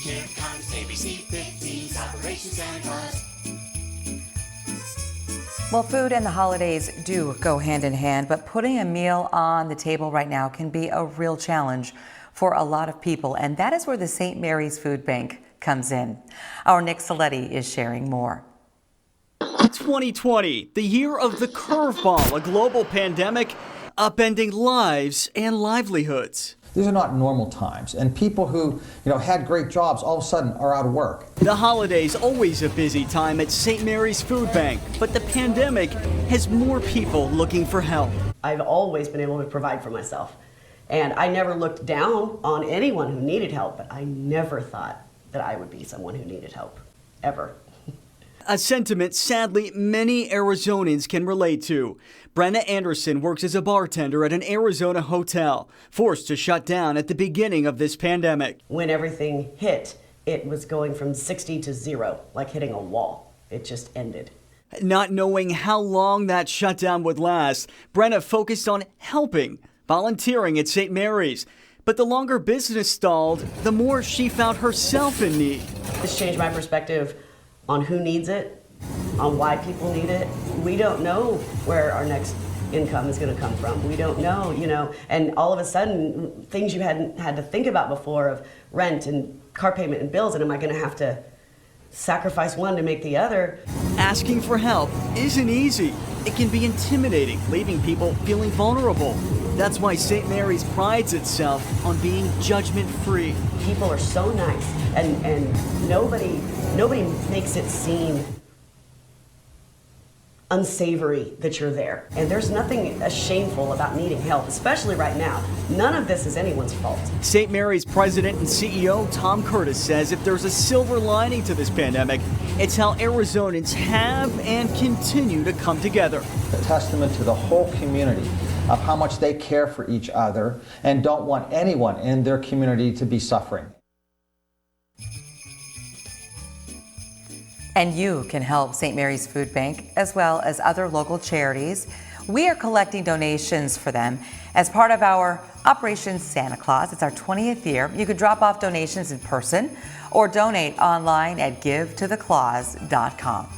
Here comes ABC 15's Operation Santa Claus. Well, food and the holidays do go hand in hand, but putting a meal on the table right now can be a real challenge for a lot of people, and that is where the St. Mary's Food Bank comes in. Our Nick Saletti is sharing more. 2020, the year of the curveball, a global pandemic upending lives and livelihoods. These are not normal times, and people who, had great jobs all of a sudden are out of work. The holidays always a busy time at St. Mary's Food Bank, but the pandemic has more people looking for help. I've always been able to provide for myself, and I never looked down on anyone who needed help, but I never thought that I would be someone who needed help, ever. A sentiment sadly many Arizonans can relate to. Brenna Anderson works as a bartender at an Arizona hotel, forced to shut down at the beginning of this pandemic. When everything hit, it was going from 60 to 0, like hitting a wall. It just ended. Not knowing how long that shutdown would last, Brenna focused on helping, volunteering at St. Mary's. But the longer business stalled, the more she found herself in need. This changed my perspective on who needs it, on why people need it. We don't know where our next income is going to come from. We don't know, and all of a sudden, things you hadn't had to think about before of rent and car payment and bills, and am I going to have to sacrifice one to make the other? Asking for help isn't easy. It can be intimidating, leaving people feeling vulnerable. That's why St. Mary's prides itself on being judgment-free. People are so nice, and nobody makes it seem unsavory that you're there. And there's nothing shameful about needing help, especially right now. None of this is anyone's fault. St. Mary's president and CEO Tom Curtis says if there's a silver lining to this pandemic, it's how Arizonans have and continue to come together. A testament to the whole community of how much they care for each other and don't want anyone in their community to be suffering. And you can help St. Mary's Food Bank as well as other local charities. We are collecting donations for them as part of our Operation Santa Claus. It's our 20th year. You could drop off donations in person or donate online at givetotheclaus.com.